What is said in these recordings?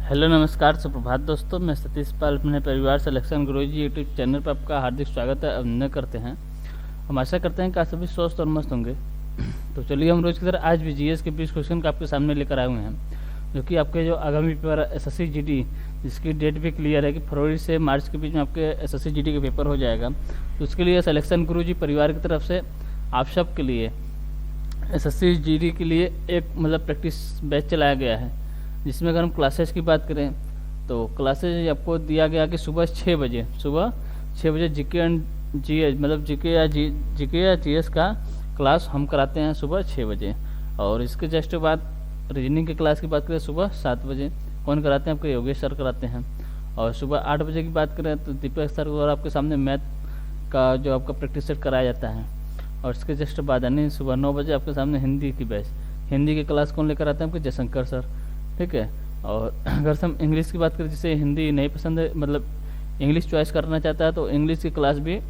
Hello नमस्कार सुप्रभात दोस्तों, मैं सतीश पाल अपने परिवार सिलेक्शन गुरुजी यूट्यूब चैनल पर आपका हार्दिक स्वागत है, अभिनंदन करते हैं। हम आशा करते हैं कि आप सभी स्वस्थ और मस्त होंगे। तो चलिए हम रोज की तरह आज भी जीएस के 20 क्वेश्चन का आपके सामने लेकर आए हुए हैं, जो कि आपके जो आगामी पेपर एसएससी जीडी, जिसकी डेट भी क्लियर है कि फरवरी से मार्च के बीच में आपके एसएससी जीडी का पेपर हो जाएगा। तो उसके लिए सिलेक्शन गुरुजी परिवार की तरफ से आप सब के लिए एसएससी जीडी के लिए एक प्रैक्टिस बैच चलाया गया है, जिसमें अगर हम क्लासेस की बात करें तो क्लासेज आपको दिया गया कि सुबह 6 बजे जीके एंड जीएस जीके या जीएस का क्लास हम कराते हैं सुबह 6 बजे। और इसके जस्ट बाद रीजनिंग की क्लास की बात करें सुबह 7 बजे कौन कराते हैं, आपके योगेश सर कराते हैं। और सुबह 8 बजे की बात करें तो दीपक सर द्वारा आपके सामने मैथ का जो आपका प्रैक्टिस सेट कराया जाता है। और इसके जस्ट बाद यानी सुबह 9 बजे आपके सामने हिंदी की बैच, हिंदी की क्लास कौन लेकर आते हैं, आपके जयशंकर सर, ठीक है। और अगर हम इंग्लिश की बात करें, जिसे हिंदी नहीं पसंद है, इंग्लिश चॉइस करना चाहता है, तो इंग्लिश की क्लास भी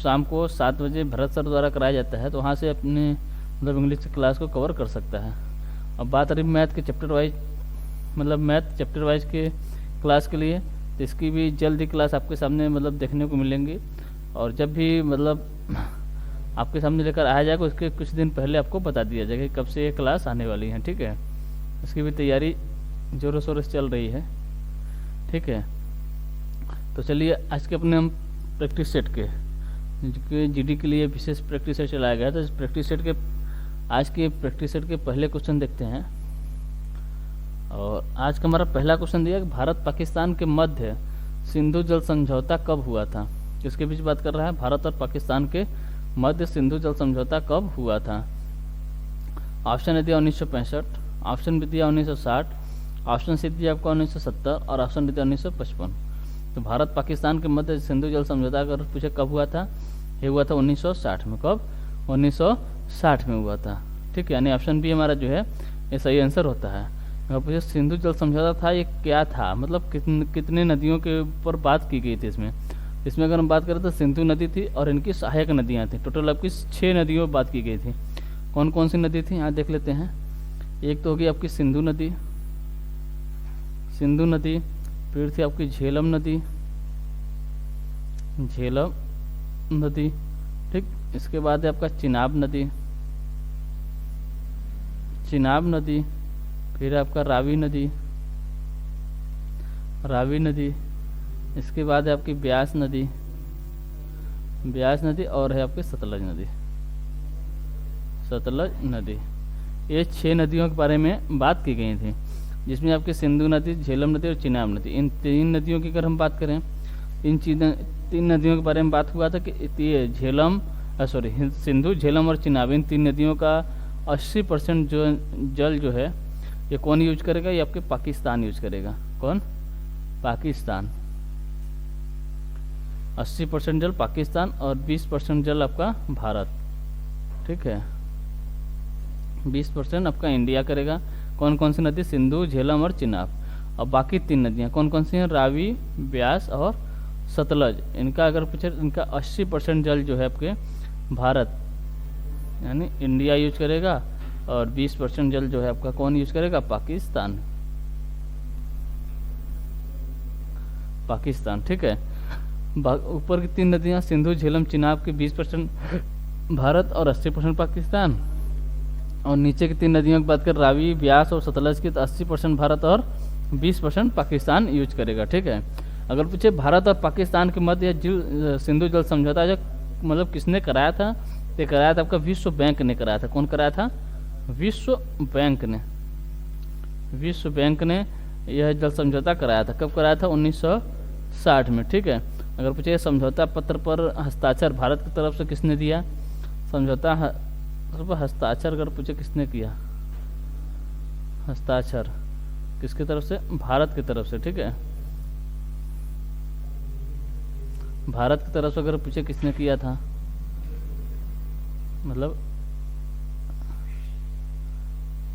शाम को 7 बजे भरत सर द्वारा कराया जाता है। तो वहाँ से अपने इंग्लिश की क्लास को कवर कर सकता है। अब बात रही मैथ के chapter wise, math chapter wise के क्लास के लिए, तो इसकी भी जल्दी क्लास आपके सामने देखने को मिलेंगी। और जब भी आपके सामने लेकर आया जाएगा, उसके कुछ दिन पहले आपको बता दिया जाएगा कि कब से ये क्लास आने वाली है, ठीक है। इसकी भी तैयारी जोरों शोरों से चल रही है, ठीक है। तो चलिए आज के अपने हम प्रैक्टिस सेट के जीडी के लिए विशेष प्रैक्टिस सेट चलाया गया। तो इस प्रैक्टिस सेट के आज के प्रैक्टिस सेट के पहले क्वेश्चन देखते हैं। और आज का हमारा पहला क्वेश्चन दिया कि भारत पाकिस्तान के मध्य सिंधु जल समझौता कब हुआ था। किसके बीच बात कर रहा है, भारत और पाकिस्तान के मध्य सिंधु जल समझौता कब हुआ था। ऑप्शन दिया 1965, ऑप्शन भी दिया 1960, ऑप्शन सी दिया आपको 1970 और ऑप्शन डी दिया 1955। तो भारत पाकिस्तान के मध्य सिंधु जल समझौता अगर पूछे कब हुआ था, ये हुआ था 1960 में। कब? 1960 में हुआ था, ठीक है। यानी ऑप्शन बी हमारा जो है ये सही आंसर होता है। अगर पूछे सिंधु जल समझौता था ये क्या था, कितने नदियों के ऊपर बात की गई थी इसमें अगर हम बात करें तो सिंधु नदी थी और इनकी सहायक नदियाँ थी। टोटल आपकी 6 नदियों पर बात की गई थी। कौन कौन सी नदी थी यहाँ देख लेते हैं। एक तो होगी आपकी सिंधु नदी, फिर थी आपकी झेलम नदी, ठीक। इसके बाद है आपका चिनाब नदी, फिर आपका रावी नदी, इसके बाद है आपकी ब्यास नदी और है आपकी सतलज नदी। ये 6 नदियों के बारे में बात की गई थी, जिसमें आपकी सिंधु नदी, झेलम नदी और चिनाब नदी, इन 3 नदियों की अगर हम बात करें, इन 3 नदियों के बारे में बात हुआ था कि ये सिंधु, झेलम और चिनाब, इन 3 नदियों का 80% जो जल जो है ये कौन यूज करेगा, ये आपके पाकिस्तान यूज करेगा। कौन? पाकिस्तान। 80% जल पाकिस्तान और 20% जल आपका भारत, ठीक है। 20% आपका इंडिया करेगा। कौन कौन सी नदी? सिंधु, झेलम और चिनाब। और बाकी 3 नदियाँ कौन कौन सी हैं? रावी, ब्यास और सतलज। इनका अगर पूछे, इनका 80% जल जो है आपके भारत यानी इंडिया यूज करेगा, और 20% जल जो है आपका कौन यूज करेगा? पाकिस्तान, ठीक है। ऊपर की 3 नदियाँ सिंधु, झेलम, चिनाब की 20% भारत और 80% पाकिस्तान। और नीचे की 3 नदियों की बात कर, रावी, ब्यास और सतलज की, तो 80% भारत और 20% पाकिस्तान यूज करेगा, ठीक है। अगर पूछे भारत और पाकिस्तान के मध्य सिंधु जल समझौता जो किसने कराया था, तो कराया था आपका विश्व बैंक ने कराया था। कौन कराया था? विश्व बैंक ने यह जल समझौता कराया था। कब कराया था? 1960 में, ठीक है। अगर पूछे समझौता पत्र पर हस्ताक्षर भारत की तरफ से किसने दिया, समझौता हस्ताक्षर अगर पूछे किसने किया, हस्ताक्षर किसकी तरफ से? भारत की तरफ से, ठीक है। भारत की तरफ से अगर पूछे किसने किया था,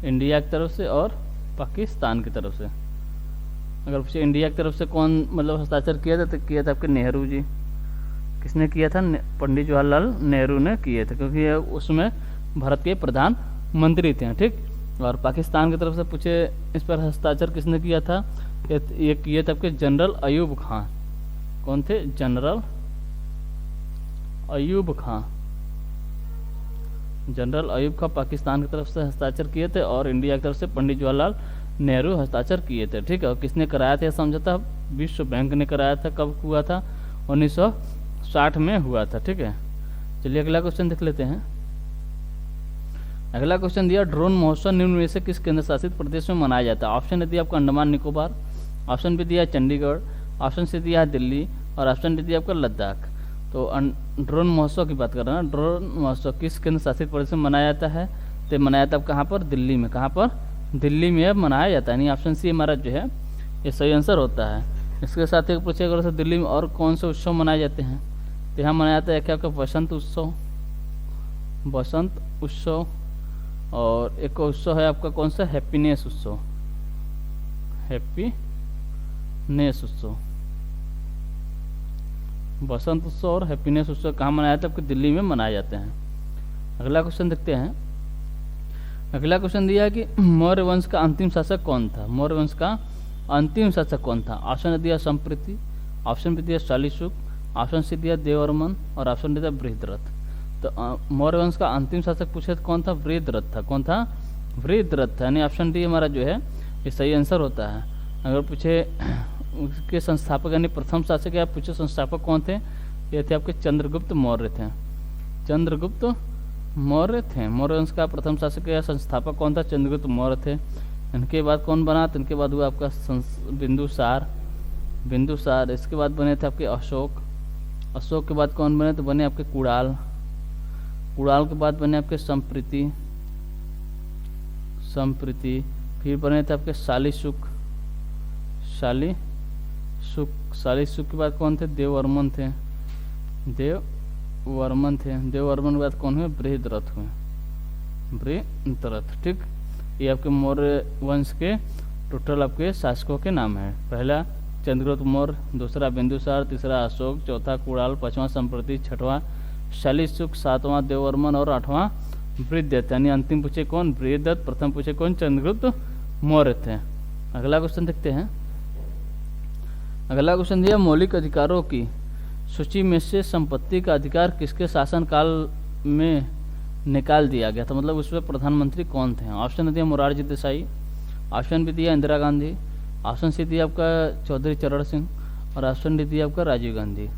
इंडिया की तरफ से और पाकिस्तान की तरफ से। अगर पूछे इंडिया की तरफ से कौन हस्ताक्षर किया था, तो किया था आपके नेहरू जी। किसने किया था? पंडित जवाहरलाल नेहरू ने किए थे, क्योंकि उसमें भारत के प्रधानमंत्री थे, ठीक। और पाकिस्तान की तरफ से पूछे इस पर हस्ताक्षर किसने किया था, ये किए थे आपके जनरल अयूब खान। कौन थे? जनरल अयूब खान। जनरल अयूब खान पाकिस्तान की तरफ से हस्ताक्षर किए थे और इंडिया की तरफ से पंडित जवाहरलाल नेहरू हस्ताक्षर किए थे। ठीक है, और किसने कराया था समझौता? विश्व बैंक ने कराया था। कब हुआ था? 1960 में हुआ था। ठीक है, चलिए अगला क्वेश्चन देख लेते हैं। अगला क्वेश्चन दिया, ड्रोन महोत्सव निम्न में से किस केंद्र शासित प्रदेश में मनाया जाता है? ऑप्शन दिया आपको अंडमान निकोबार, ऑप्शन बी दिया चंडीगढ़, ऑप्शन सी दिया दिल्ली और ऑप्शन डी दिया आपका लद्दाख। तो ड्रोन महोत्सव की बात कर रहे हैं ना, ड्रोन महोत्सव किस केंद्र शासित प्रदेश में मनाया जाता है? तो मनाया जाता है कहाँ पर? दिल्ली में। कहाँ पर? दिल्ली में अब मनाया जाता है। यानी ऑप्शन सी हमारा जो है ये सही आंसर होता है। इसके साथ एक पूछे अगर दिल्ली में और कौन से उत्सव मनाए जाते हैं? तो यहाँ मनाया जाता है क्या आपका बसंत उत्सव, बसंत उत्सव, और एक उत्सव है आपका कौन सा? हैप्पीनेस उत्सव, हैप्पीनेस उत्सव। बसंत उत्सव और हैप्पीनेस उत्सव कहाँ मनाया जाता है? आपके दिल्ली में मनाए जाते हैं। अगला क्वेश्चन देखते हैं। अगला क्वेश्चन दिया है कि मौर्य वंश का अंतिम शासक कौन था? मौर्य वंश का अंतिम शासक कौन था? ऑप्शन दिया संप्रति, ऑप्शन बी दिया शालीशुक, ऑप्शन सी दिया देवर्मन और ऑप्शन डी दिया बृहद्रथ। तो मौर्य वंश का अंतिम शासक पूछे तो कौन था? बृहद्रथ था। कौन था? बृहद्रथ था। यानी ऑप्शन डी हमारा जो है ये सही आंसर होता है। अगर पूछे उसके संस्थापक यानी प्रथम शासक या पूछे संस्थापक कौन थे? ये थे आपके चंद्रगुप्त मौर्य थे। चंद्रगुप्त मौर्य थे। मौर्य वंश का प्रथम शासक या संस्थापक कौन था? चंद्रगुप्त मौर्य थे। इनके बाद कौन बना? तो इनके बाद हुआ आपका बिंदुसार, बिंदुसार। इसके बाद बने थे आपके अशोक, अशोक के बाद कौन बने? तो बने आपके कुणाल, कुणाल के बाद बने आपके संप्रति, संप्रति। फिर बने थे आपके शालीशुक, शालीशुक, शालीशुक के बाद कौन थे? देववर्मन थे, देववर्मन थे। देववर्मन के बाद कौन हुए? बृहद्रथ हुए, बृहद्रथ। ठीक, ये आपके मौर्य वंश के टोटल आपके शासकों के नाम है। पहला चंद्रगुप्त मौर्य, दूसरा बिंदुसार, तीसरा अशोक, चौथा कुणाल, पांचवा संप्रति, छठवां शालीशुक, सातवां देववर्मन और आठवां बृहद्रथ। यानी अंतिम पूछे कौन? बृहद्रथ। प्रथम पूछे कौन? चंद्रगुप्त मौर्य थे। अगला क्वेश्चन देखते हैं। अगला क्वेश्चन दिया, मौलिक अधिकारों की सूची में से संपत्ति का अधिकार किसके शासनकाल में निकाल दिया गया था? मतलब उसमें प्रधानमंत्री कौन थे? ऑप्शन दिया मोरारजी देसाई, ऑप्शन भी दिया इंदिरा गांधी, ऑप्शन सी दिया आपका चौधरी चरण सिंह और ऑप्शन डी दिया आपका राजीव गांधी।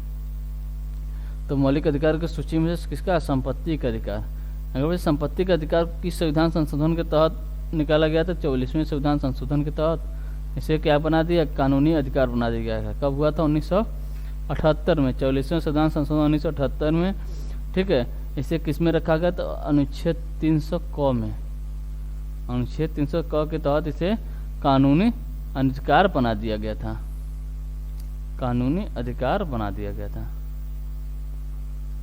तो मौलिक अधिकार की सूची में से किसका? संपत्ति का अधिकार। अगर भाई संपत्ति का अधिकार किस संविधान संशोधन के तहत निकाला गया था? 44वें संविधान संशोधन के तहत। इसे क्या बना दिया? कानूनी अधिकार बना दिया गया है। कब हुआ था? 1978 में। 44वें संविधान संशोधन 1978 में। ठीक है, इसे किस में रखा गया? तो अनुच्छेद 300 क में, अनुच्छेद 300 क के तहत इसे कानूनी अधिकार बना दिया गया था, कानूनी अधिकार बना दिया गया था।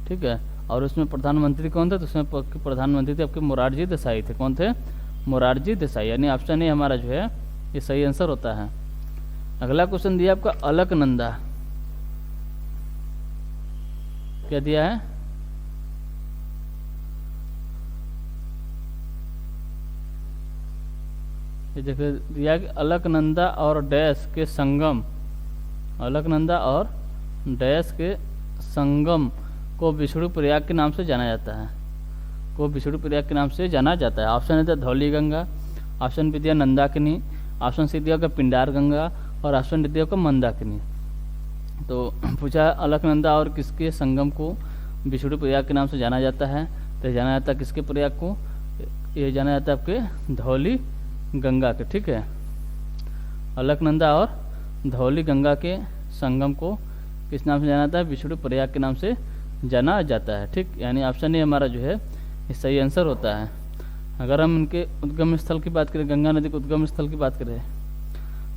ठीक है, और उसमें प्रधानमंत्री कौन थे? तो उसमें प्रधानमंत्री थे आपके मोरारजी देसाई थे। कौन थे? मोरारजी देसाई। यानी ऑप्शन ए हमारा जो है ये सही आंसर होता है। अगला क्वेश्चन दिया आपका अलकनंदा, क्या दिया है? ये देखिए दिया कि अलकनंदा और डैश के संगम, अलकनंदा और डैश के संगम को विष्णु प्रयाग के नाम से जाना जाता है, को विष्णु प्रयाग के नाम से जाना जाता है। ऑप्शन है धौली गंगा, ऑप्शन बी दिया नंदाकिनी, ऑप्शन सी दिया का पिंडार गंगा और ऑप्शन डी दिया का मंदाकिनी। तो पूछा अलकनंदा और किसके संगम को विष्णु प्रयाग के नाम से जाना जाता है? तो जाना जाता है किसके प्रयाग को? ये जाना जाता है आपके धौली गंगा के। ठीक है, अलकनंदा और धौली गंगा के संगम को किस नाम से जाना जाता है? विष्णु प्रयाग के नाम से जाना जाता है। ठीक, यानी ऑप्शन ए हमारा जो है ये सही आंसर होता है। अगर हम इनके उद्गम स्थल की बात करें, गंगा नदी के उद्गम स्थल की बात करें,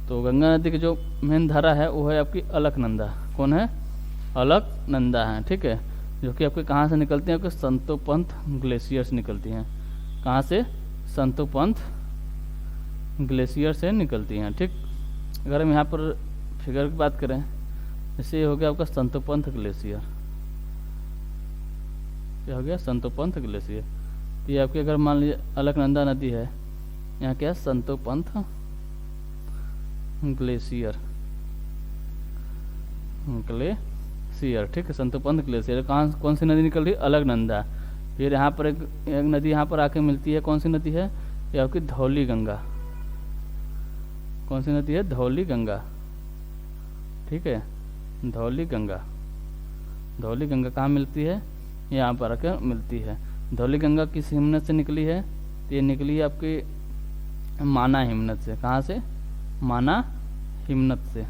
तो गंगा नदी की जो मेन धारा है वो है आपकी अलकनंदा। कौन है? अलकनंदा है। ठीक है, जो कि आपके कहाँ से निकलती हैं? आपके संतोपंथ ग्लेशियर से निकलती हैं। कहाँ से? संतोपंथ ग्लेशियर से निकलती हैं। ठीक, अगर हम यहाँ पर फिगर की बात करें, जैसे ये हो गया आपका संतोपंथ ग्लेशियर, क्या हो गया? संतोपंथ ग्लेशियर। ये आपके अगर मान लीजिए अलकनंदा नदी है, यहाँ क्या है? संतोपंथ ग्लेशियर, ग्लेशियर, ठीक है, संतोपंत ग्लेशियर। कहाँ कौन सी नदी निकल रही है? अलकनंदा। फिर यहाँ पर एक नदी यहाँ पर आके मिलती है, कौन सी नदी है? ये आपकी धौली गंगा। कौन सी नदी है? धौली गंगा, ठीक है, धौली गंगा। धौली गंगा कहाँ मिलती है? यहाँ पर आकर मिलती है। धौली गंगा किस हिमनद से निकली है? ये निकली है आपकी माना हिमनद से। कहाँ से? माना हिमनद से।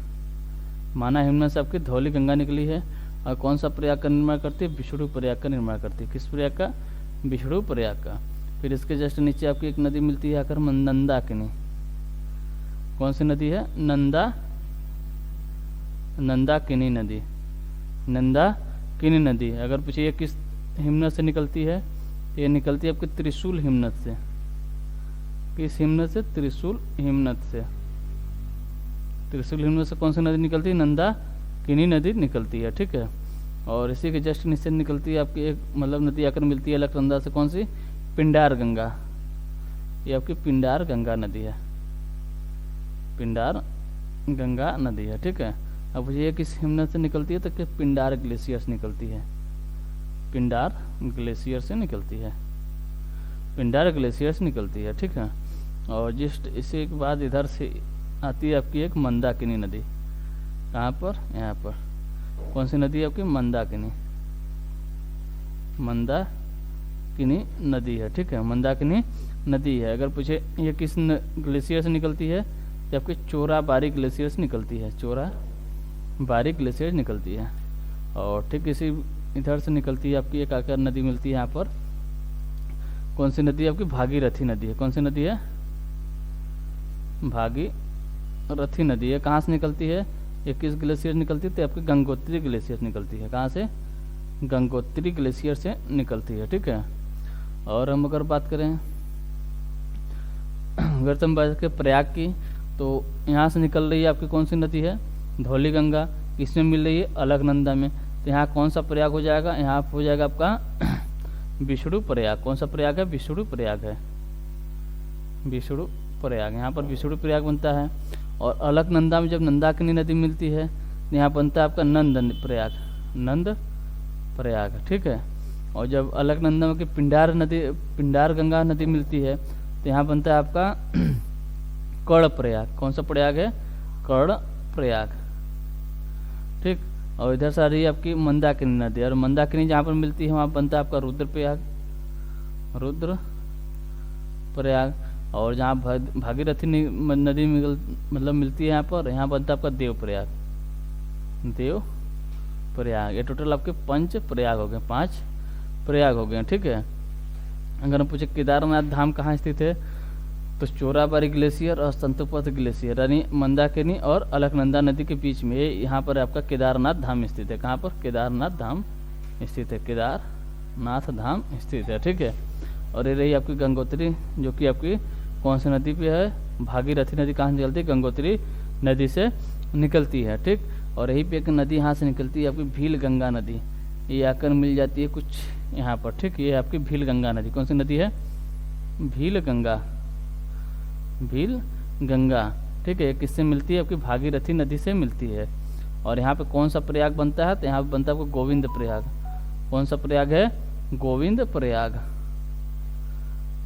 माना हिमनद से आपकी धौली गंगा निकली है। और कौन सा प्रयाग का निर्माण करती है? विष्णु प्रयाग का निर्माण करती है। किस प्रयाग का? विष्णु प्रयाग का। फिर इसके जस्ट नीचे आपकी एक नदी मिलती है आकर नंदाकिनी। कौन सी नदी है? नंदाकिनी नदी। नंदाकिनी नदी अगर पूछे ये किस हिमनद से निकलती है? ये निकलती है आपकी त्रिशूल हिमनद से। किस हिमनद से? त्रिशूल हिमनद से। त्रिशूल हिमनद से कौन सी नदी निकलती है? नंदाकिनी नदी निकलती है, ठीक है। और इसी के जस्ट नीचे निकलती है आपकी एक मतलब नदी आकर मिलती है अलकनंदा से। कौन सी? पिंडार गंगा। ये आपकी पिंडार गंगा नदी है, पिंडार गंगा नदी है, ठीक है। अब ये किस हिमनद से निकलती है? तो कि पिंडार ग्लेशियर से निकलती है। पिंडार ग्लेशियर से निकलती है, पिंडार ग्लेशियर से निकलती है, ठीक है। और जस्ट इसी के बाद इधर से आती है आपकी एक मंदाकिनी नदी। कहाँ पर? यहाँ पर। कौन सी नदी है आपकी? मंदाकिनी। मंदाकिनी नदी है, ठीक है, मंदाकिनी नदी है। अगर पूछे ये किस ग्लेशियर से निकलती है? तो आपकी चोराबारी ग्लेशियर से निकलती है। चोराबारी ग्लेशियर निकलती है। और ठीक इसी इधर से निकलती है आपकी एक आकर नदी मिलती है यहाँ पर। कौन सी नदी है आपकी? भागीरथी नदी है। कौन सी नदी है? भागीरथी नदी है। कहाँ से निकलती है? ये किस ग्लेशियर निकलती है? तो आपकी गंगोत्री ग्लेशियर निकलती है। कहाँ से? गंगोत्री ग्लेशियर से निकलती है, ठीक है। और हम अगर बात करें अगर हम बात करें प्रयाग की, तो यहाँ से निकल रही है आपकी कौन सी नदी है? धौली गंगा। किसमें मिल रही है? अलकनंदा में। तो यहाँ कौन सा प्रयाग हो जाएगा? यहाँ हो जाएगा आपका विष्णु प्रयाग। कौन सा प्रयाग है? विष्णु प्रयाग है, विष्णु प्रयाग। यहाँ पर विष्णु प्रयाग बनता है। और अलकनंदा में जब नंदाकिनी नदी मिलती है तो यहाँ बनता है आपका नंद प्रयाग, नंद प्रयाग, ठीक है। और जब अलकनंदा में की पिंडार नदी, पिंडार गंगा नदी मिलती है तो यहाँ बनता है आपका कर्ण प्रयाग। कौन सा प्रयाग है? कर्ण प्रयाग, ठीक। और इधर से आ रही है आपकी मंदाकिनी नदी। और मंदाकिनी जहाँ पर मिलती है वहाँ बनता है आपका रुद्र प्रयाग, रुद्र प्रयाग। और जहाँ भागीरथी नदी मतलब मिलती है यहाँ पर, यहाँ बनता है आपका देव प्रयाग, देव प्रयाग। ये टोटल आपके 5 प्रयाग हो गए, 5 प्रयाग हो गए, ठीक है। अगर हम पूछे केदारनाथ धाम कहाँ स्थित है? तो चोराबारी ग्लेशियर और संतोपंत ग्लेशियर यानी मंदाकिनी और अलकनंदा नदी के बीच में यहाँ पर आपका केदारनाथ धाम स्थित है। कहाँ पर? केदारनाथ धाम स्थित है, केदारनाथ धाम स्थित है, ठीक है। और ये रही आपकी गंगोत्री, जो कि आपकी कौन सी नदी पे है? भागीरथी नदी कहाँ से निकलती है? गंगोत्री नदी से निकलती है, ठीक। और यहीं पे एक नदी यहाँ से निकलती है आपकी भील गंगा नदी। ये आकर मिल जाती है कुछ यहाँ पर, ठीक। ये आपकी भील गंगा नदी कौन सी नदी है? भील गंगा, भील गंगा, ठीक है। किससे मिलती है? आपकी भागीरथी नदी से मिलती है। और यहाँ पे कौन सा प्रयाग बनता है? तो यहाँ पे बनता है आपको गोविंद प्रयाग। कौन सा प्रयाग है? गोविंद प्रयाग,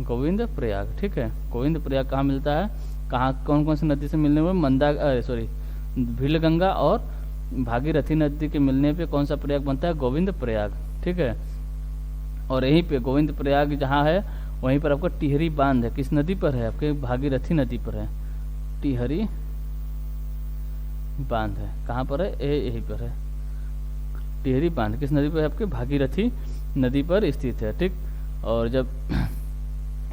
गोविंद प्रयाग, ठीक है। गोविंद प्रयाग कहाँ मिलता है? कहाँ कौन कौन सी नदी से मिलने में? भील गंगा और भागीरथी नदी के मिलने पे कौन सा प्रयाग बनता है? गोविंद प्रयाग, ठीक है। और यहीं पे गोविंद प्रयाग जहाँ है वहीं पर आपका टिहरी बांध है। किस नदी पर है? आपके भागीरथी नदी पर है, टिहरी बांध है। कहाँ पर है? यहीं पर है टिहरी बांध। किस नदी पर है? आपके भागीरथी नदी पर स्थित है, ठीक। और जब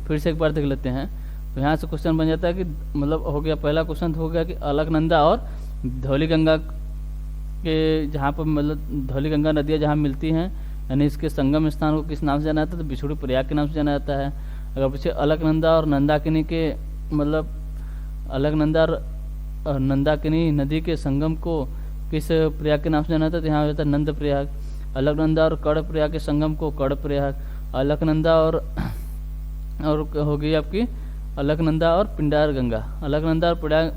फिर से एक बार देख लेते हैं तो यहाँ से क्वेश्चन बन जाता है कि मतलब हो गया, पहला क्वेश्चन हो गया कि अलकनंदा और धौली गंगा के जहाँ पर मतलब धौली गंगा नदियाँ जहाँ मिलती हैं यानी इसके संगम स्थान को किस नाम से जाना जाता है? तो विष्णु प्रयाग के नाम से जाना जाता है। अगर पूछे अलकनंदा और नंदाकिनी के मतलब अलकनंदा और नंदाकिनी नदी के संगम को किस प्रयाग के नाम से जाना जाता है? तो यहाँ हो जाता है नंद प्रयाग। अलकनंदा और कर्ण प्रयाग के संगम को कर्ण प्रयाग। अलकनंदा और हो गई आपकी अलकनंदा और पिंडार गंगा। अलकनंदा और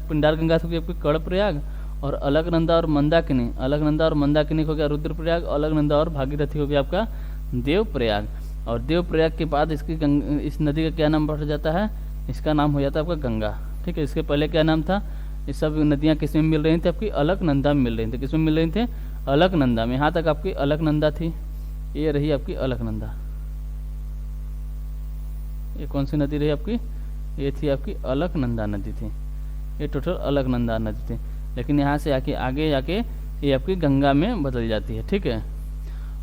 पिंडार गंगा से आपकी कर्णप्रयाग, और अलकनंदा और मंदाकिनी, अलकनंदा और मंदाकिनी हो गया रुद्रप्रयाग, अलकनंदा और भागीरथी हो गया आपका देवप्रयाग। और देवप्रयाग के बाद इसकी इस नदी का क्या नाम बढ़ जाता है, इसका नाम हो जाता है आपका गंगा। ठीक है, इसके पहले क्या नाम था, ये सब नदियाँ किस में मिल रही थी, आपकी अलकनंदा में मिल रही थी। किस में मिल रही थी, अलकनंदा में। यहाँ तक आपकी अलकनंदा थी, ये रही आपकी अलकनंदा। ये कौन सी नदी रही आपकी, ये थी आपकी अलकनंदा नदी थी। ये टोटल अलकनंदा नदी थी, लेकिन यहाँ से आगे जाके ये आपकी गंगा में बदल जाती है। ठीक है,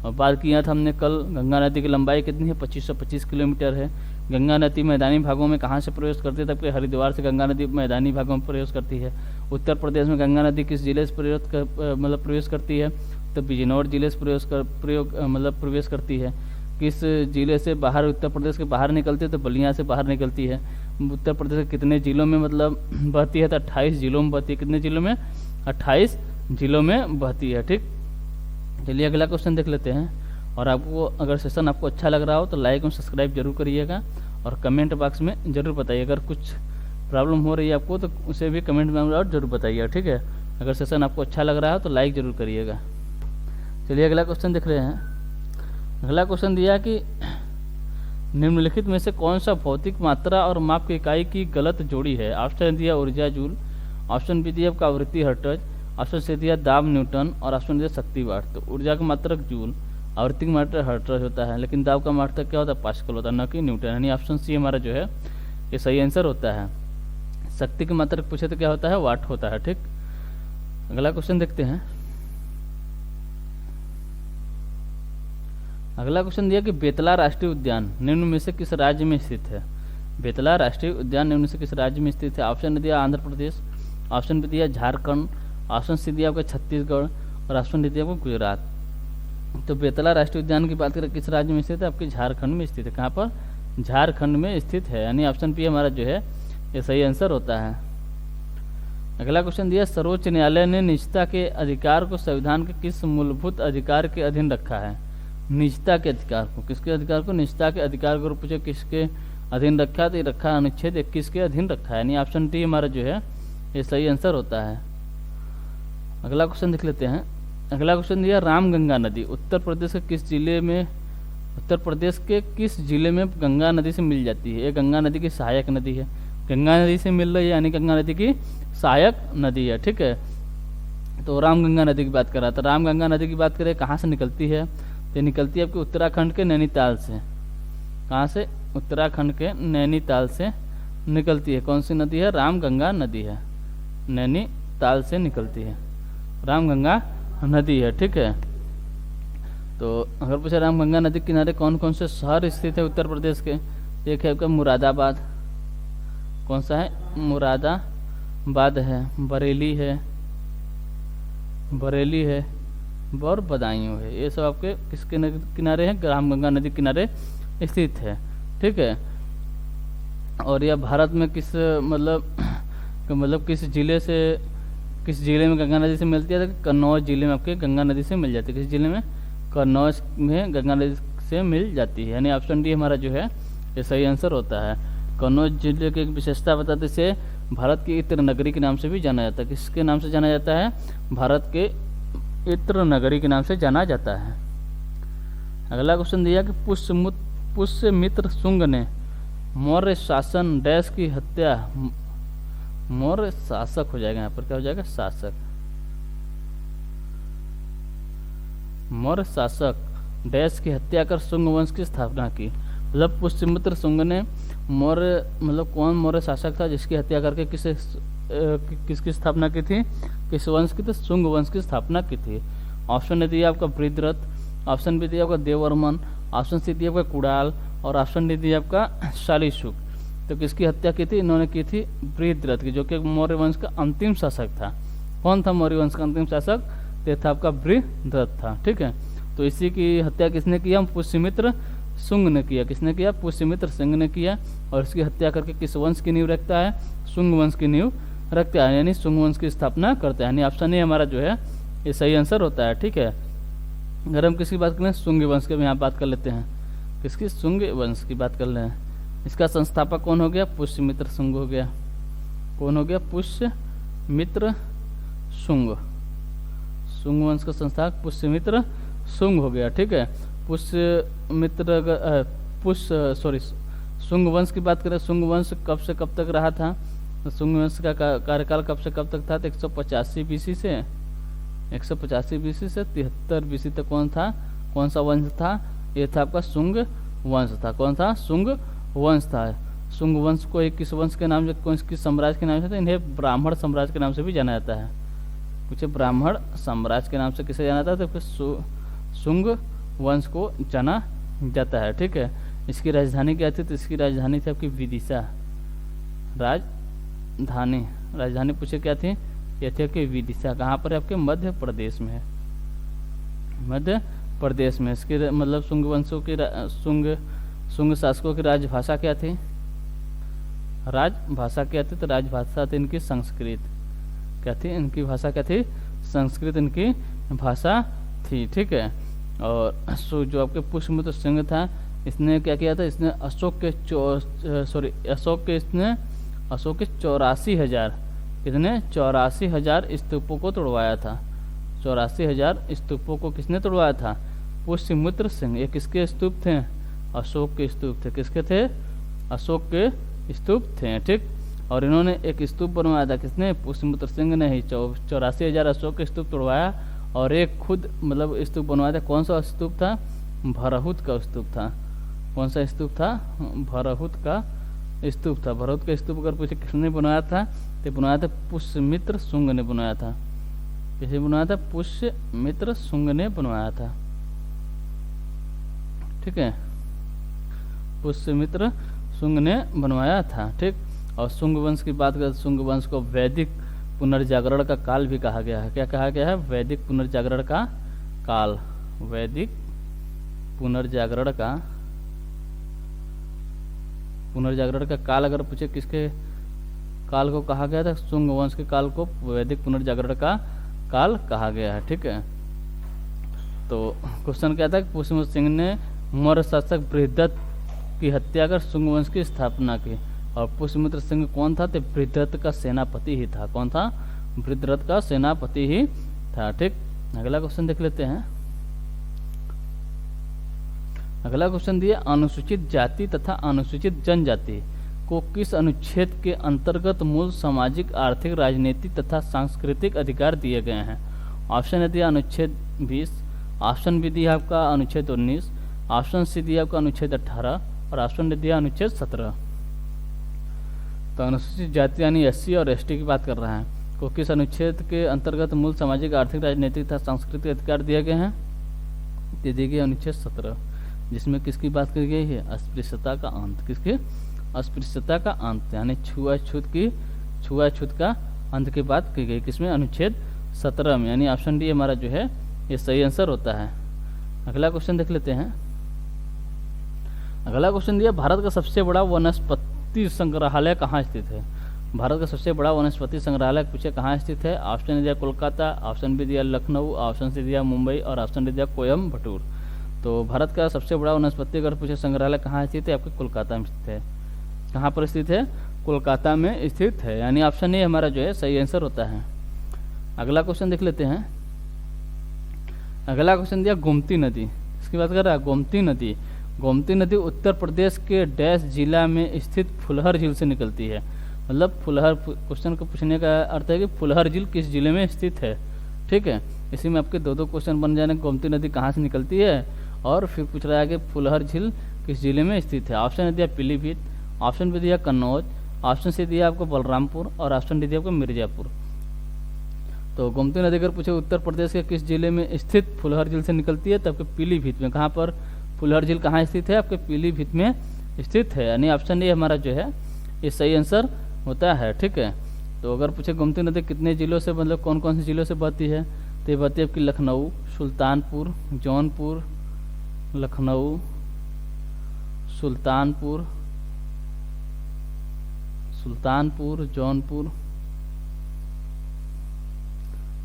और बात किया था हमने कल, गंगा नदी की लंबाई कितनी है, 2525 किलोमीटर है। गंगा नदी मैदानी भागों में कहाँ से प्रवेश करती है, तब कि हरिद्वार से गंगा नदी मैदानी भागों में प्रवेश करती है। उत्तर प्रदेश में गंगा नदी किस जिले से प्रवेश करती है, तो बिजनौर जिले से प्रवेश करती है। किस जिले से बाहर उत्तर प्रदेश के बाहर निकलती है, तो बलिया से बाहर निकलती है। उत्तर प्रदेश के कितने जिलों में बहती है, तो 28 जिलों में बहती है। कितने जिलों में, 28 जिलों में बहती है। ठीक, चलिए अगला क्वेश्चन देख लेते हैं। और आपको अगर सेशन आपको अच्छा लग रहा हो तो लाइक और सब्सक्राइब जरूर करिएगा, और कमेंट बॉक्स में जरूर बताइए। अगर कुछ प्रॉब्लम हो रही है आपको तो उसे भी कमेंट में और जरूर बताइए। ठीक है, अगर सेशन आपको अच्छा लग रहा हो तो लाइक जरूर करिएगा। चलिए अगला क्वेश्चन देख रहे हैं। अगला क्वेश्चन दिया कि निम्नलिखित में से कौन सा भौतिक मात्रा और माप की इकाई की गलत जोड़ी है। ऑप्शन दिया ऊर्जा जूल, ऑप्शन बी दिया आपका आवृत्ति हर्ट्ज, ऑप्शन सी दिया दाब न्यूटन, और ऑप्शन दिया शक्ति वाट। तो ऊर्जा का मात्रक जूल, आवृत्ति का मात्रक हर्ट्ज होता है, लेकिन दाब का मात्रक क्या होता है, पास्कल होता है, न कि न्यूटन। यानी ऑप्शन सी हमारा जो है ये सही आंसर होता है। शक्ति की मात्रक पूछे तो क्या होता है, वाट होता है। ठीक, अगला क्वेश्चन देखते हैं। अगला क्वेश्चन दिया कि बेतला राष्ट्रीय उद्यान निम्न में से किस राज्य में स्थित है। बेतला राष्ट्रीय उद्यान निम्न में से किस राज्य में स्थित है। ऑप्शन दिया आंध्र प्रदेश, ऑप्शन बी दिया झारखंड, ऑप्शन सी दिया आपका छत्तीसगढ़, और ऑप्शन डी दिया आपको गुजरात। तो बेतला राष्ट्रीय उद्यान की बात करें किस राज्य में स्थित है, आपके झारखंड में स्थित है। कहाँ पर, झारखंड में स्थित है। यानी ऑप्शन बी हमारा जो है ये सही आंसर होता है। अगला क्वेश्चन दिया सर्वोच्च न्यायालय ने निजता के अधिकार को संविधान के किस मूलभूत अधिकार के अधीन रखा है। निजता के अधिकार को, किसके अधिकार को, निजता के अधिकार को पूछे किसके अधीन रखा है, तो ये रखा है अनुच्छेद 21 के अधीन रखा है। यानी ऑप्शन डी हमारा जो है ये सही आंसर होता है। अगला क्वेश्चन देख लेते हैं। अगला क्वेश्चन दिया रामगंगा नदी उत्तर प्रदेश के किस जिले में गंगा नदी से मिल जाती है। ये गंगा नदी की सहायक नदी है। गंगा नदी से मिल रही है, यानी गंगा नदी की सहायक नदी है। ठीक है, तो रामगंगा नदी की बात कर रहा था। रामगंगा नदी की बात करें कहाँ से निकलती है, तो निकलती है आपके उत्तराखंड के नैनीताल से। कहाँ से, उत्तराखंड के नैनीताल से निकलती है। कौन सी नदी है, रामगंगा नदी है, नैनीताल से निकलती है, रामगंगा नदी है। ठीक है, तो अगर पूछे रामगंगा नदी के किनारे कौन कौन से शहर स्थित है उत्तर प्रदेश के, एक है आपका मुरादाबाद, कौन सा है, मुरादाबाद है, बरेली है और बदायूं है। ये सब आपके किसके किनारे हैं, रामगंगा नदी किनारे स्थित है। ठीक है, और यह भारत में किस किस जिले में गंगा नदी से मिलती है, तो कन्नौज जिले में आपके गंगा नदी से मिल जाती है। किस जिले में, कन्नौज में गंगा नदी से मिल जाती है। यानी ऑप्शन डी हमारा जो है ये सही आंसर होता है। कन्नौज जिले की एक विशेषता बताते, इसे भारत की इत्र नगरी के नाम से भी जाना जाता है। किसके नाम से जाना जाता है, भारत के इत्र नगरी के नाम से जाना जाता है। अगला क्वेश्चन दिया कि पुष्यमित्र शुंग ने मौर्य शासन डैश की हत्या, मौर्य शासक हो जाएगा, यहाँ पर क्या हो जाएगा, शासक, मौर्य शासक डैश की हत्या कर शुंग वंश की स्थापना की। मतलब पुष्यमित्र शुंग ने मौर्य कौन मौर्य शासक था जिसकी हत्या करके किसकी स्थापना की थी, किस वंश की, तो शुंग वंश की स्थापना की थी। ऑप्शन ए दिया आपका बृहद्रथ, ऑप्शन बी दिया आपका देववर्मन, ऑप्शन सी दिया आपका कुणाल, और ऑप्शन डी दिया आपका शालीशुक। तो किसकी हत्या की थी, इन्होंने की थी बृहद्रथ की, जो कि मौर्य वंश का अंतिम शासक था। कौन था मौर्य वंश का अंतिम शासक, तो था आपका बृहद्रथ था। ठीक है, तो इसी की हत्या किसने किया, पुष्यमित्र शुंग ने किया। किसने किया, पुष्यमित्र शुंग ने किया, और इसकी हत्या करके किस वंश की नींव रखता है, शुंग वंश की नींव रखता है, यानी शुंग वंश की स्थापना करता है। यानी ऑप्शन ए हमारा जो है ये सही आंसर होता है। ठीक है, अगर हम किसकी बात करें, शुंग वंश की यहाँ बात कर लेते हैं। किसकी, शुंग वंश की बात कर रहे हैं। इसका संस्थापक कौन हो गया? पुष्यमित्र शुंग हो गया। कौन हो गया? पुष्यमित्र शुंग। शुंग वंश का संस्थापक पुष्यमित्र शुंग हो गया। ठीक है, शुंग वंश की बात करें, शुंग वंश कब से कब तक रहा था? तो शुंग वंश का कार्यकाल कब से कब तक था? तो 185 बीसी से 73 बीसी तक कौन सा वंश था? ये था आपका शुंग वंश था। कौन था? शुंग वंश था। शुंग वंश को एक किस वंश के नाम से, कौन किस साम्राज्य के नाम से? तो इन्हें ब्राह्मण साम्राज्य के नाम से भी जाना जाता है। कुछ ब्राह्मण साम्राज्य के नाम से किसे जाना जाता है? तो फिर शुंग वंश को जाना जाता है। ठीक है, इसकी राजधानी क्या थी? तो इसकी राजधानी थी आपकी विदिशा। राजधानी पूछे क्या थी? यह थी आपकी विदिशा। कहाँ पर है? आपके मध्य प्रदेश में है। मध्य प्रदेश में। इसके मतलब शुंग वंशों की शुंग शासकों की राजभाषा क्या थी? राजभाषा क्या थी? तो राजभाषा थी इनकी संस्कृत। क्या थी? इनकी भाषा क्या थी? संस्कृत इनकी भाषा थी। ठीक है, और जो आपके पुष्यमित्र सिंह था, इसने क्या किया था? इसने अशोक के 84,000 कितने? 84,000 स्तूपों को तोड़वाया था। 84,000 स्तूपों को किसने तोड़वाया था? पुष्यमित्र सिंह। ये किसके स्तूप थे? अशोक के स्तूप थे। किसके थे? अशोक के स्तूप थे। ठीक, और इन्होंने एक स्तूप बनवाया था। किसने? पुष्यमित्र सिंह ने ही 84,000 अशोक के स्तूप तोड़वाया, और एक खुद मतलब स्तूप बनवाया था। कौन सा स्तूप था? भरहुत का स्तूप था। कौन सा स्तूप था? भरहुत का स्तूप था। भरहुत का स्तूप अगर पूछे किसने बनवाया था, तो बनवाया था पुष्यमित्र शुंग ने बनवाया था। किसे बनवाया था? पुष्यमित्र शुंग ने बनवाया था। ठीक है, पुष्यमित्र शुंग ने बनवाया था। ठीक, और शुंग वंश की बात करें, शुंग वंश को वैदिक पुनर्जागरण का काल भी कहा गया है। क्या कहा गया है? वैदिक पुनर्जागरण का काल। वैदिक पुनर्जागरण का काल अगर पूछे किसके काल को कहा गया था? शुंग वंश के काल को वैदिक पुनर्जागरण का काल कहा गया है। ठीक है, तो क्वेश्चन क्या था? पुष्यमित्र सिंह ने मौर्य शासक बृहदत्त की हत्या कर शुंग वंश की स्थापना की। और पुष्यमित्र सिंह कौन था? तो बृहदत्त का सेनापति ही था। कौन था? बृहदत्त का सेनापति ही था। ठीक, अगला क्वेश्चन देख लेते हैं। अगला क्वेश्चन दिया, अनुसूचित जाति तथा अनुसूचित जनजाति को किस अनुच्छेद के अंतर्गत मूल सामाजिक, आर्थिक, राजनीतिक तथा सांस्कृतिक अधिकार दिए गए हैं? ऑप्शन है दिया अनुच्छेद 20, ऑप्शन बी दिया आपका अनुच्छेद 19, ऑप्शन सी दिया आपका अनुच्छेद 18 और ऑप्शन डी दिया अनुच्छेद 17। तो अनुसूचित जाति यानी SC और ST की बात कर रहे हैं, को किस अनुच्छेद के अंतर्गत मूल सामाजिक, आर्थिक, राजनीतिक तथा सांस्कृतिक अधिकार दिए गए हैं? दे दिए गए अनुच्छेद 17, जिसमें किसकी बात की गई है? अस्पृश्यता का अंत। किसकी? अस्पृश्यता का अंत, यानी छुआछूत का अंत की बात की गई। किसमें? अनुच्छेद 17 में, यानी ऑप्शन डी हमारा जो है ये सही आंसर होता है। अगला क्वेश्चन देख लेते हैं। अगला क्वेश्चन दिया, भारत का सबसे बड़ा वनस्पति संग्रहालय कहाँ स्थित है? भारत का सबसे बड़ा वनस्पति संग्रहालय पूछे कहाँ स्थित है? ऑप्शन दिया कोलकाता, ऑप्शन बी दिया लखनऊ, ऑप्शन सी दिया मुंबई और ऑप्शन डी दिया कोयम्बटूर। तो भारत का सबसे बड़ा वनस्पति अगर पूछे संग्रहालय कहाँ स्थित है? आपके कोलकाता में स्थित है। कहाँ पर स्थित है? कोलकाता में स्थित है, यानी ऑप्शन ए हमारा जो है सही आंसर होता है। अगला क्वेश्चन देख लेते हैं। अगला क्वेश्चन दिया गोमती नदी, इसकी बात कर रहा है गोमती नदी। गोमती नदी उत्तर प्रदेश के डैश जिला में स्थित फुलहर झील से निकलती है। मतलब फुलहर, क्वेश्चन को पूछने का अर्थ है कि फुलहर झील किस जिले में स्थित है। ठीक है, इसी में आपके दो क्वेश्चन बन जाने, गोमती नदी कहाँ से निकलती है और फिर पूछ रहा है कि फुलहर झील किस जिले में स्थित है। ऑप्शन दिया पीलीभीत, ऑप्शन बी दिया कन्नौज, ऑप्शन सी दिया आपको बलरामपुर और ऑप्शन डी दिया आपको मिर्जापुर। तो गोमती नदी अगर पूछे उत्तर प्रदेश के किस जिले में स्थित फुलहर झील से निकलती है, तो आपके पीलीभीत में। कहाँ पर फुलहर झील कहाँ स्थित है? आपके पीलीभीत में स्थित है, यानी ऑप्शन ए हमारा जो है ये सही आंसर होता है। ठीक है, तो अगर पूछे गोमती नदी कितने जिलों से, मतलब कौन कौन से जिलों से बहती है, तो ये बहती है आपकी लखनऊ, सुल्तानपुर, जौनपुर, लखनऊ, सुल्तानपुर,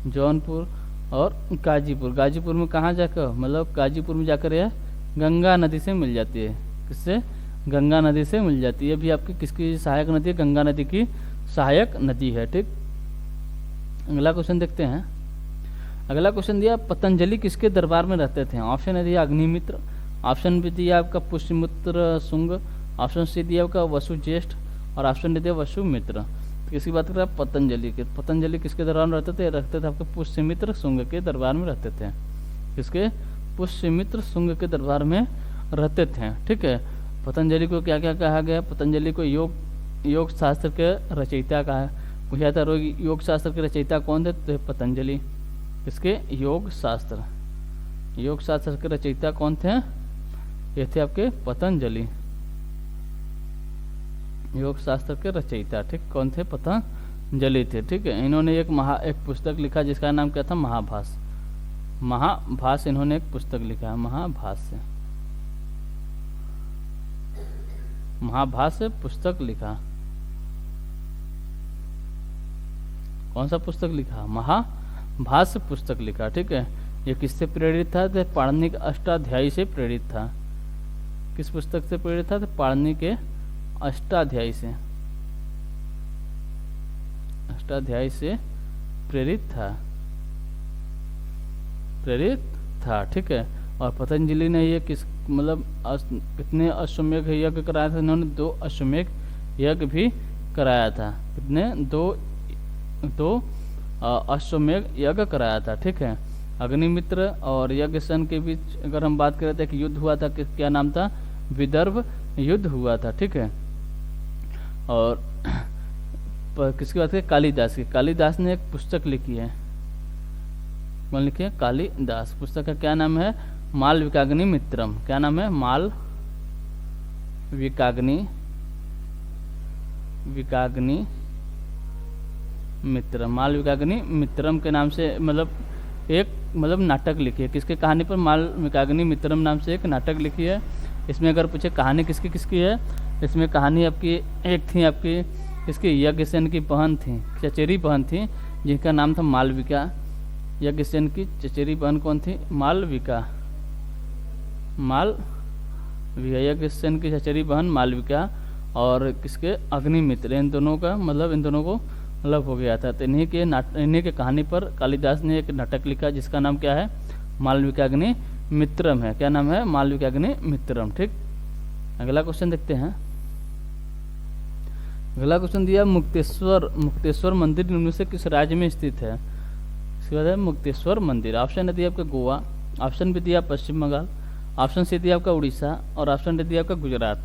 जौनपुर और गाजीपुर। गाजीपुर में कहाँ जाकर, मतलब गाजीपुर में जाकर यह गंगा नदी से मिल जाती है। किससे? गंगा नदी से मिल जाती है। ये भी आपकी किसकी सहायक नदी है? गंगा नदी की सहायक नदी है। ठीक, अगला क्वेश्चन देखते हैं। अगला क्वेश्चन दिया पतंजलि किसके दरबार में रहते थे? ऑप्शन है दिया अग्निमित्र, ऑप्शन बी दिया आपका पुष्यमित्र शुंग, ऑप्शन सी दिया आपका वसुज्येष्ठ और ऑप्शन डी दिया वसुमित्र। तो किसकी बात कर रहा है? पतंजलि के। पतंजलि किसके दरबार में रहते थे? रहते थे आपके पुष्यमित्र शुंग के दरबार में रहते थे। किसके? पुष्यमित्र शुंग के दरबार में रहते थे। ठीक है, पतंजलि को क्या क्या कहा गया? पतंजलि को योग शास्त्र के रचयिता कहा है। पूछा था योग शास्त्र के रचयिता कौन थे? तो पतंजलि। किसके? योग शास्त्र के रचयिता कौन थे? ये थे आपके पतंजलि, योग शास्त्र के रचयिता। ठीक, कौन थे? पतंजलि थे। ठीक है, इन्होंने एक पुस्तक लिखा जिसका नाम क्या था? महाभाष्य। इन्होंने एक पुस्तक लिखा है महाभाष्य पुस्तक लिखा। कौन सा पुस्तक लिखा? महाभाष्य पुस्तक लिखा। ठीक है, ये किससे प्रेरित था? तो पाणिनि के अष्टाध्यायी से प्रेरित था। किस पुस्तक से प्रेरित था? तो पाणिनि के अष्टाध्यायी से प्रेरित था। ठीक है, और पतंजलि ने ये कितने अश्वमेध यज्ञ कराया था? इन्होंने 2 अश्वमेध यज्ञ भी कराया था। कितने? 2 अश्वमेध यज्ञ कराया था। ठीक है, अग्निमित्र और यज्ञसेन के बीच अगर हम बात करें तो एक युद्ध हुआ था। क्या नाम था? विदर्भ युद्ध हुआ था। ठीक है, और किसकी बात करें? कालिदास की। कालिदास ने एक पुस्तक लिखी है। कौन लिखी है? कालिदास। पुस्तक का क्या नाम है? मालविकाग्नि मित्रम। क्या नाम है? मालविकाग्नि मित्रम के नाम से एक नाटक लिखी है। किसके कहानी पर? मालविकाग्नि मित्रम नाम से एक नाटक लिखी है। इसमें अगर पूछे कहानी किसकी है? इसमें कहानी आपकी एक थी आपकी किसकी? यज्ञसेन की बहन थी, चचेरी बहन थी, जिनका नाम था मालविका। यज्ञसेन की चचेरी बहन कौन थी? मालविका। यज्ञसेन की चचेरी बहन मालविका और किसके? अग्निमित्र। इन दोनों को हो गया था। तो इन्हीं के कहानी पर कालिदास ने एक नाटक लिखा जिसका नाम क्या है? मालविकाग्नि मित्रम है। क्या नाम है? मालविकाग्नि मित्रम। ठीक, अगला क्वेश्चन देखते हैं। अगला क्वेश्चन दिया मुक्तेश्वर मंदिर निम्न से किस राज्य में स्थित है? इसके बाद है मुक्तेश्वर मंदिर। ऑप्शन है दिया आपका गोवा, ऑप्शन भी दिया पश्चिम बंगाल, ऑप्शन सी दिया आपका उड़ीसा और ऑप्शन डी दिया आपका गुजरात।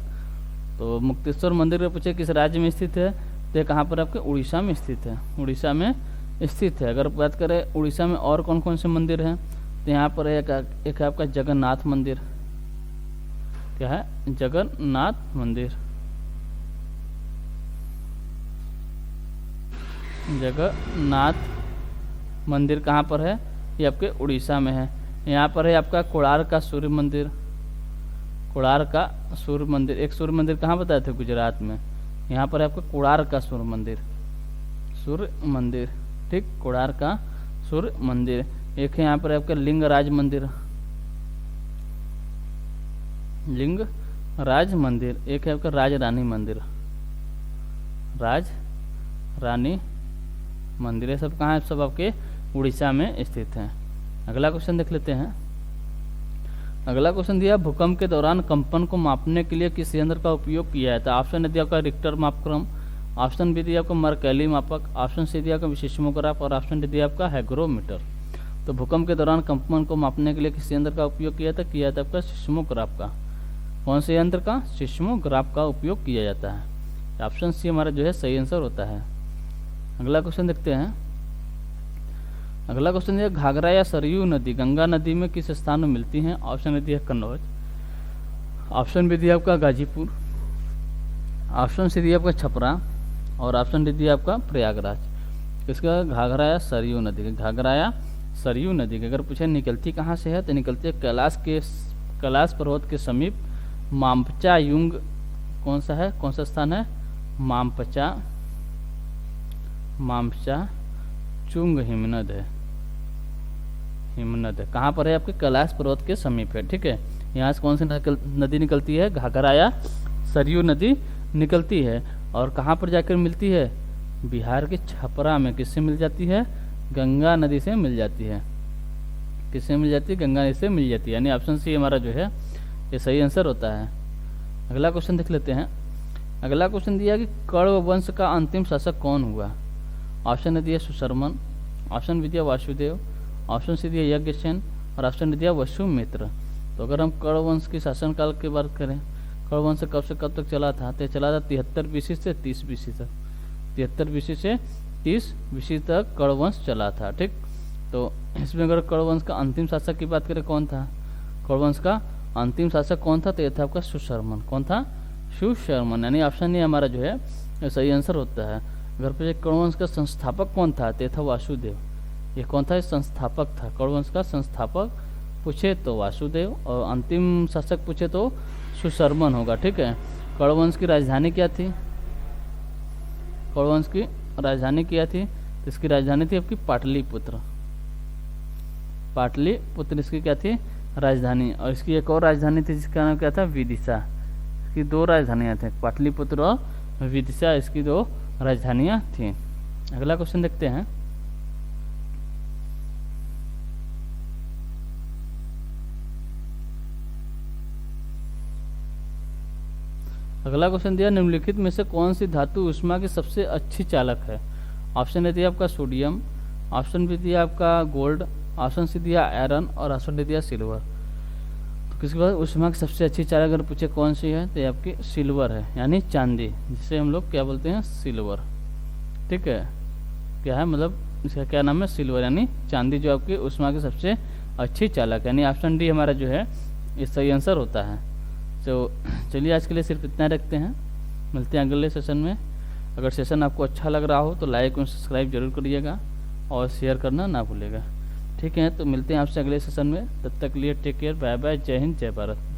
तो मुक्तेश्वर मंदिर का पूछे किस राज्य में स्थित है? तो कहाँ पर? आपके उड़ीसा में स्थित है। उड़ीसा में स्थित है। अगर बात करें उड़ीसा में और कौन कौन से मंदिर हैं, तो यहाँ पर है एक है आपका जगन्नाथ मंदिर। क्या है? जगन्नाथ मंदिर। जगन्नाथ मंदिर कहाँ पर है? ये आपके उड़ीसा में है। यहाँ पर है आपका कोणार्क का सूर्य मंदिर। कोणार्क का सूर्य मंदिर। एक सूर्य मंदिर कहाँ बताए थे? गुजरात में। यहाँ पर है आपका कोणार्क का सूर्य मंदिर। ठीक, कोणार्क का सूर्य मंदिर। एक है यहाँ पर आपका लिंगराज मंदिर। एक है आपका राजरानी मंदिर। ये सब कहाँ है? सब आपके उड़ीसा में स्थित हैं। अगला क्वेश्चन देख लेते हैं। अगला क्वेश्चन दिया भूकंप के दौरान कंपन को मापने के लिए किस यंत्र का उपयोग किया जाता है? ऑप्शन दिया आपका रिक्टर मापक्रम, ऑप्शन बी दिया आपका मर्कैली मापक, ऑप्शन सी दिया आपका विसेस्मोग्राफ और ऑप्शन डी दिया आपका हैग्रोमीटर। तो भूकंप के दौरान कंपन को मापने के लिए किस यंत्र का उपयोग किया था आपका सिस्मोग्राफ का। कौन से यंत्र का? सिस्मोग्राफ का उपयोग किया जाता है। ऑप्शन सी हमारा जो है सही आंसर होता है। अगला क्वेश्चन देखते हैं। अगला क्वेश्चन है घाघरा या सरयू नदी गंगा नदी में किस स्थान में मिलती हैं? ऑप्शन ए दिया कन्नौज, ऑप्शन बी दिया आपका गाजीपुर, ऑप्शन सी दिया आपका छपरा और ऑप्शन डी दिया आपका प्रयागराज। इसका घाघरा या सरयू नदी की अगर पूछे निकलती कहाँ से है तो निकलती है कैलाश पर्वत के समीप मामपचा युंग। कौन सा स्थान है? मामपचा चुंग हिमनद है। कहाँ पर है? आपके कैलाश पर्वत के समीप है। ठीक है, यहाँ से कौन सी नदी निकलती है? घाघरा या सरयू नदी निकलती है और कहाँ पर जाकर मिलती है, बिहार के छपरा में। किससे मिल जाती है, गंगा नदी से मिल जाती है। किससे मिल जाती है, गंगा नदी से मिल जाती है, यानी ऑप्शन सी हमारा जो है ये सही आंसर होता है। अगला क्वेश्चन देख लेते हैं। अगला क्वेश्चन दिया कि कण्व वंश का अंतिम शासक कौन हुआ। ऑप्शन ने दिया सुशर्मन, ऑप्शन भी दिया वासुदेव, ऑप्शन सी दिया यज्ञसेन और ऑप्शन दिया वसुमित्र। तो अगर हम कण्व वंश की शासनकाल की बात करें, कण्व वंश कब से कब तक चला था, तो चला था 73 BC से 30 BC तक। 73 BC से 30 BC तक कण्व वंश चला था। ठीक, तो इसमें अगर कण्व वंश का अंतिम शासक की बात करें कौन था, कण्व वंश का अंतिम शासक कौन था, तो यह था आपका सुशर्मन। कौन था, सुशर्मन, यानी ऑप्शन ए हमारा जो है ये सही आंसर होता है। अगर पे कण्व वंश का संस्थापक कौन था, तो था वासुदेव। ये कौन था, संस्थापक था। कण्व वंश का संस्थापक पूछे तो वासुदेव और अंतिम शासक पूछे तो सुशर्मन होगा। ठीक है, कण्व वंश की राजधानी क्या थी, कण्व वंश की राजधानी क्या थी, तो इसकी राजधानी थी आपकी पाटलिपुत्र। पाटलिपुत्र इसकी क्या थी, राजधानी। और इसकी एक और राजधानी थी जिसका नाम क्या था, विदिशा। इसकी दो राजधानियाँ थी, पाटलिपुत्र और विदिशा, इसकी दो राजधानियाँ थी। अगला क्वेश्चन देखते हैं। अगला क्वेश्चन दिया निम्नलिखित में से कौन सी धातु ऊष्मा की सबसे अच्छी चालक है। ऑप्शन ए दिया आपका सोडियम, ऑप्शन बी दिया आपका गोल्ड, ऑप्शन सी दिया आयरन और ऑप्शन डी दिया सिल्वर। तो किसके बाद ऊष्मा की सबसे अच्छी चालक अगर पूछे कौन सी है, तो ये आपकी सिल्वर है, यानी चांदी, जिसे हम लोग क्या बोलते हैं, सिल्वर। ठीक है, क्या है मतलब इसका क्या नाम है, सिल्वर, यानी चांदी जो आपकी ऊष्मा की सबसे अच्छी चालक है, यानी ऑप्शन डी हमारा जो है ये सही आंसर होता है। तो चलिए आज के लिए सिर्फ इतना रखते हैं, मिलते हैं अगले सेशन में। अगर सेशन आपको अच्छा लग रहा हो तो लाइक और सब्सक्राइब जरूर करिएगा और शेयर करना ना भूलिएगा। ठीक है, तो मिलते हैं आपसे अगले सेशन में, तब तक के लिए टेक केयर, बाय बाय, जय हिंद, जय भारत।